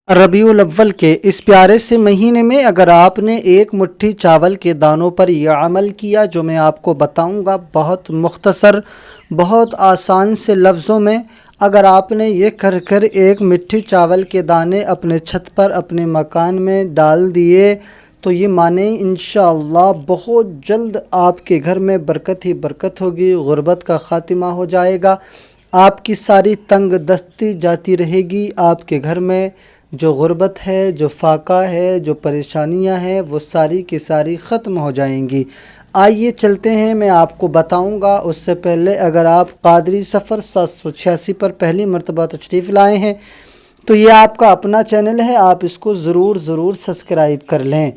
रबीउल अव्वल के इस प्यारे से महीने में अगर आपने एक मुट्ठी चावल के दानों पर यह अमल किया जो मैं आपको बताऊंगा, बहुत मुख्तसर, बहुत आसान से लफ्ज़ों में, अगर आपने ये कर कर एक मुट्ठी चावल के दाने अपने छत पर अपने मकान में डाल दिए तो ये माने इंशाअल्लाह बहुत जल्द आपके घर में बरकत ही बरकत होगी, गुर्बत का ख़ात्मा हो जाएगा, आपकी सारी तंग दस्ती जाती रहेगी। आपके घर में जो गुर्बत है, जो फाका है, जो परेशानियां हैं, वो सारी की सारी ख़त्म हो जाएंगी। आइए चलते हैं, मैं आपको बताऊंगा। उससे पहले अगर आप क़ादरी सफ़र 786 पर पहली मरतबा तशरीफ़ लाए हैं तो ये आपका अपना चैनल है, आप इसको ज़रूर सब्सक्राइब कर लें।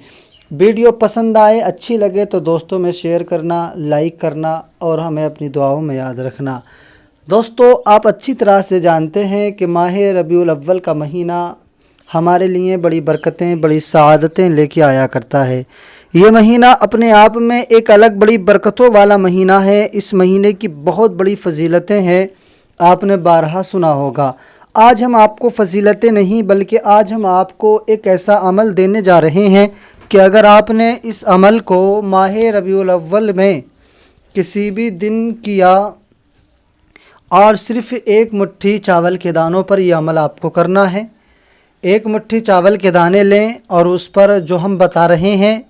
वीडियो पसंद आए, अच्छी लगे तो दोस्तों में शेयर करना, लाइक करना और हमें अपनी दुआओं में याद रखना। दोस्तों, आप अच्छी तरह से जानते हैं कि माह रबीउल अव्वल का महीना हमारे लिए बड़ी बरकतें, बड़ी सआदतें लेके आया करता है। ये महीना अपने आप में एक अलग बड़ी बरकतों वाला महीना है। इस महीने की बहुत बड़ी फजीलतें हैं, आपने बारहा सुना होगा। आज हम आपको फजीलतें नहीं बल्कि आज हम आपको एक ऐसा अमल देने जा रहे हैं कि अगर आपने इस अमल को माह रबीउल अव्वल में किसी भी दिन किया और सिर्फ़ एक मुट्ठी चावल के दानों पर यह अमल आपको करना है। एक मुट्ठी चावल के दाने लें और उस पर जो हम बता रहे हैं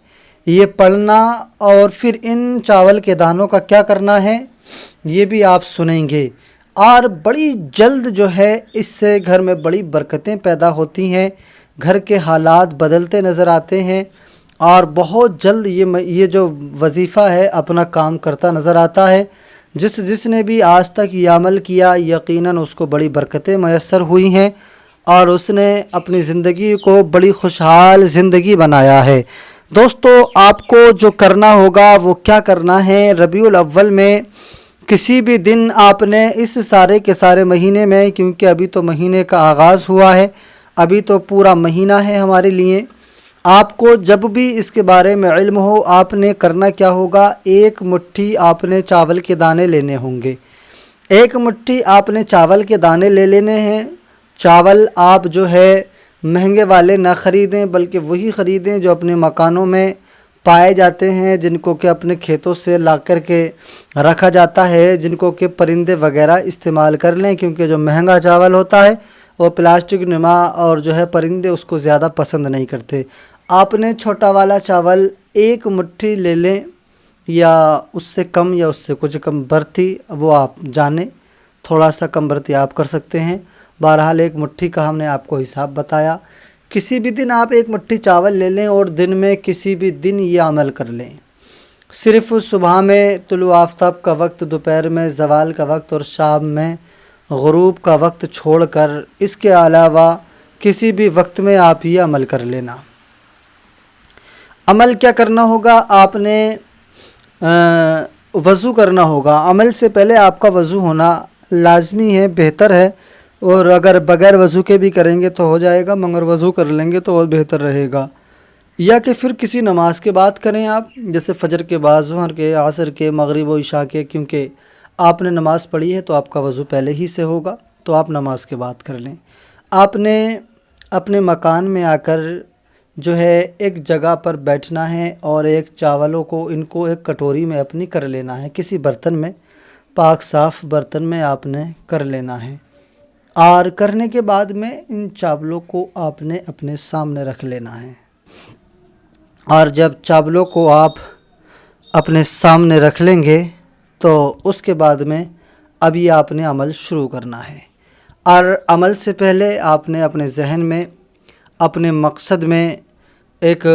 ये पढ़ना, और फिर इन चावल के दानों का क्या करना है ये भी आप सुनेंगे। और बड़ी जल्द जो है इससे घर में बड़ी बरकतें पैदा होती हैं, घर के हालात बदलते नज़र आते हैं और बहुत जल्द ये जो वजीफ़ा है अपना काम करता नज़र आता है। जिसने भी आज तक ये अमल किया यकीनन उसको बड़ी बरकतें मैसर हुई हैं और उसने अपनी ज़िंदगी को बड़ी खुशहाल ज़िंदगी बनाया है। दोस्तों, आपको जो करना होगा वो क्या करना है, रबीउल अव्वल में किसी भी दिन आपने इस सारे के सारे महीने में, क्योंकि अभी तो महीने का आगाज़ हुआ है, अभी तो पूरा महीना है हमारे लिए, आपको जब भी इसके बारे में इल्म हो आपने करना क्या होगा, एक मुट्ठी आपने चावल के दाने लेने होंगे। एक मुट्ठी आपने चावल के दाने ले लेने हैं। चावल आप जो है महंगे वाले ना ख़रीदें बल्कि वही ख़रीदें जो अपने मकानों में पाए जाते हैं, जिनको कि अपने खेतों से ला कर के रखा जाता है, जिनको कि परिंदे वगैरह इस्तेमाल कर लें, क्योंकि जो महंगा चावल होता है वो प्लास्टिक नुमा और जो है परिंदे उसको ज़्यादा पसंद नहीं करते। आपने छोटा वाला चावल एक मुट्ठी ले लें या उससे कम या उससे कुछ कम भरती, वो आप जाने, थोड़ा सा कम भरती आप कर सकते हैं। बहरहाल एक मुट्ठी का हमने आपको हिसाब बताया। किसी भी दिन आप एक मुट्ठी चावल ले लें और दिन में किसी भी दिन ये अमल कर लें। सिर्फ़ सुबह में तुलू आफ्ताब का वक्त, दोपहर में ज़वाल का वक्त और शाम में गुरूब का वक्त छोड़कर इसके अलावा किसी भी वक्त में आप ये अमल कर लेना। अमल क्या करना होगा, आपने वज़ू करना होगा। अमल से पहले आपका वज़ू होना लाजमी है, बेहतर है, और अगर बग़ैर वज़ू के भी करेंगे तो हो जाएगा, मगर वज़ू कर लेंगे तो और बेहतर रहेगा। या कि फिर किसी नमाज के बाद करें आप, जैसे फ़जर के बाद, ज़ुहर के, असर के, मगरिब व इशा के, क्योंकि आपने नमाज़ पढ़ी है तो आपका वज़ू पहले ही से होगा, तो आप नमाज के बाद कर लें। आपने अपने मकान में आकर जो है एक जगह पर बैठना है और एक चावलों को, इनको एक कटोरी में अपनी कर लेना है, किसी बर्तन में, पाक साफ़ बर्तन में आपने कर लेना है। और करने के बाद में इन चावलों को आपने अपने सामने रख लेना है। और जब चावलों को आप अपने सामने रख लेंगे तो उसके बाद में अभी आपने अमल शुरू करना है। और अमल से पहले आपने अपने जहन में, अपने मकसद में एक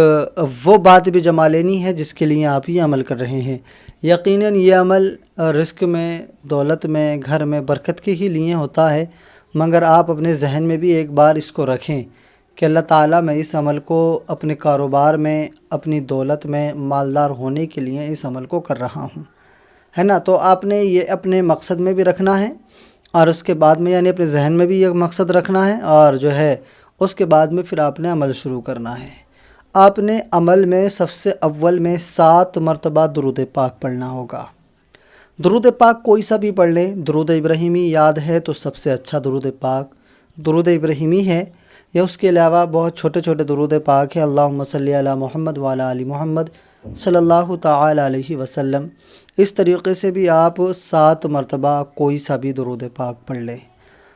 वो बात भी जमा लेनी है जिसके लिए आप ये अमल कर रहे हैं। यकीनन ये अमल रिस्क में, दौलत में, घर में बरकत के ही लिए होता है, मगर आप अपने जहन में भी एक बार इसको रखें कि अल्लाह ताला मैं इस अमल को अपने कारोबार में, अपनी दौलत में मालदार होने के लिए इस अमल को कर रहा हूँ, है ना। तो आपने ये अपने मकसद में भी रखना है और उसके बाद में यानी अपने जहन में भी ये मकसद रखना है, और जो है उसके बाद में फिर आपने अमल शुरू करना है। आपने अमल में सबसे अव्वल में 7 मरतबा दुरूद पाक पढ़ना होगा। दुरूद पाक कोई सा भी पढ़ लें, दुरूद इब्राहिमी याद है तो सबसे अच्छा दुरूद पाक दुरूद इब्राहिमी है, یا اس کے علاوہ بہت چھوٹے چھوٹے درود پاک ہیں، اللہم صلی علی محمد وعلی آل محمد صلی اللہ تعالی علیہ وسلم۔ اس طریقے سے بھی آپ 7 مرتبہ کوئی سا بھی درود پاک پڑھ لیں۔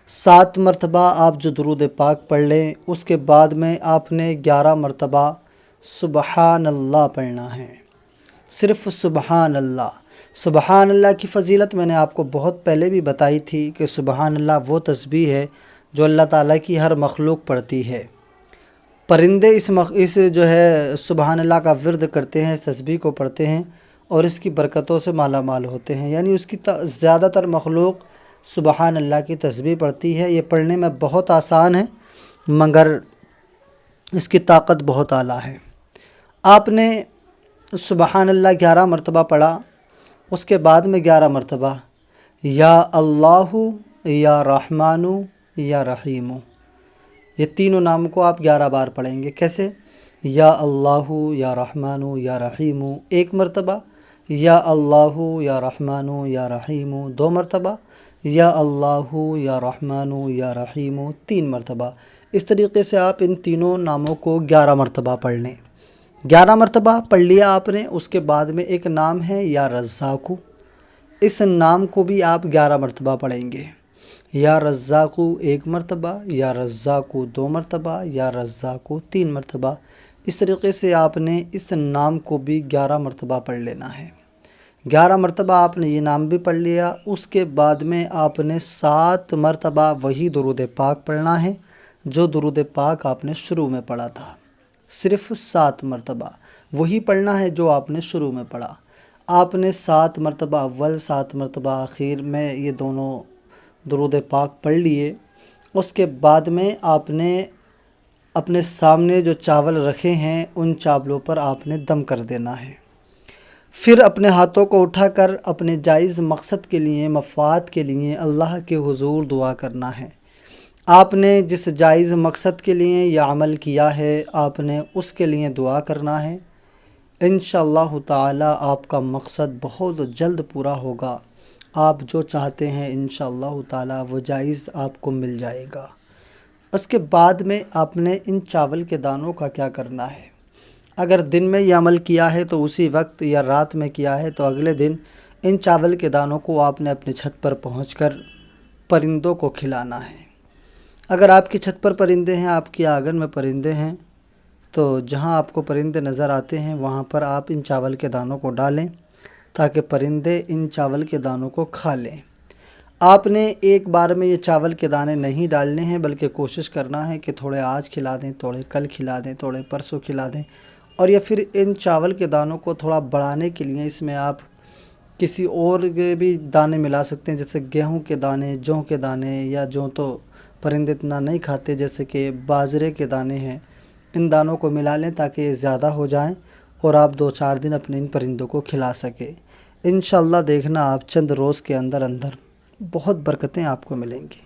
7 مرتبہ آپ جو درود پاک پڑھ لیں، اس کے بعد میں آپ نے 11 مرتبہ سبحان اللہ پڑھنا ہے، صرف سبحان اللہ۔ سبحان اللہ کی فضیلت میں نے آپ کو بہت پہلے بھی بتائی تھی کہ سبحان اللہ وہ تسبیح ہے جو اللہ تعالیٰ کی ہر مخلوق پڑھتی ہے۔ پرندے اس جو ہے سبحان اللہ کا ورد کرتے ہیں، اس تسبیح کو پڑھتے ہیں اور اس کی برکتوں سے مالا مال ہوتے ہیں، یعنی اس کی زیادہ تر مخلوق سبحان اللہ کی تسبیح پڑھتی ہے۔ یہ پڑھنے میں بہت آسان ہے مگر اس کی طاقت بہت اعلیٰ ہے۔ آپ نے سبحان اللہ 11 مرتبہ پڑھا، اس کے بعد میں 11 مرتبہ یا اللہ یا رحمان یا رحیم، یہ تینوں نام کو آپ 11 بار پڑھیں گے۔ کیسے؟ یا اللہ یا رحمان یا رحیم 1 مرتبہ، یا اللہ یا رحمان یا رحیم 2 مرتبہ، یا اللہ یا رحمان یا رحیم 3 مرتبہ۔ اس طریقے سے آپ ان تینوں ناموں کو 11 مرتبہ پڑھ لیں۔ 11 مرتبہ پڑھ لیا آپ نے، اس کے بعد میں ایک نام ہے یا رزاق، اس نام کو بھی آپ 11 مرتبہ پڑھیں گے۔ یا رزاق 1 مرتبہ، یا رزاق 2 مرتبہ، یا رزاق 3 مرتبہ۔ اس طریقے سے آپ نے اس نام کو بھی 11 مرتبہ پڑھ لینا ہے۔ 11 مرتبہ آپ نے یہ نام بھی پڑھ لیا، اس کے بعد میں آپ نے 7 مرتبہ وہی درود پاک پڑھنا ہے جو درود پاک آپ نے شروع میں پڑھا تھا، صرف 7 مرتبہ وہی پڑھنا ہے جو آپ نے شروع میں پڑھا۔ آپ نے 7 مرتبہ اول، 7 مرتبہ آخر میں یہ دونوں درود پاک پڑھ لیے۔ اس کے بعد میں آپ نے اپنے سامنے جو چاول رکھے ہیں ان چاولوں پر آپ نے دم کر دینا ہے۔ پھر اپنے ہاتھوں کو اٹھا کر اپنے جائز مقصد کے لیے، مفاد کے لیے اللہ کے حضور دعا کرنا ہے۔ آپ نے جس جائز مقصد کے لیے یہ عمل کیا ہے آپ نے اس کے لیے دعا کرنا ہے۔ انشاءاللہ تعالی آپ کا مقصد بہت جلد پورا ہوگا۔ آپ جو چاہتے ہیں انشاءاللہ تعالی وہ جائز آپ کو مل جائے گا۔ اس کے بعد میں آپ نے ان چاول کے دانوں کا کیا کرنا ہے؟ اگر دن میں یہ عمل کیا ہے تو اسی وقت، یا رات میں کیا ہے تو اگلے دن ان چاول کے دانوں کو آپ نے اپنے چھت پر پہنچ کر پرندوں کو کھلانا ہے۔ اگر آپ کی چھت پر پرندے ہیں، آپ کی آنگن میں پرندے ہیں، تو جہاں آپ کو پرندے نظر آتے ہیں وہاں پر آپ ان چاول کے دانوں کو ڈالیں تاکہ پرندے ان چاول کے دانوں کو کھا لیں۔ آپ نے ایک بار میں یہ چاول کے دانے نہیں ڈالنے ہیں بلکہ کوشش کرنا ہے کہ تھوڑے آج کھلا دیں، تھوڑے کل کھلا دیں، تھوڑے پرسوں کھلا دیں، اور یا پھر ان چاول کے دانوں کو تھوڑا بڑھانے کے لیے اس میں آپ کسی اور کے بھی دانے ملا سکتے ہیں، جیسے گیہوں کے دانے، جوں کے دانے، یا جوں تو پرندے اتنا نہیں کھاتے، جیسے کہ باجرے کے دانے ہیں، ان دانوں کو ملا لیں تاکہ یہ زیادہ ہو جائیں اور آپ 2-4 دن اپنے ان پرندوں کو کھلا سکیں۔ انشاءاللہ دیکھنا آپ چند روز کے اندر بہت برکتیں آپ کو ملیں گی۔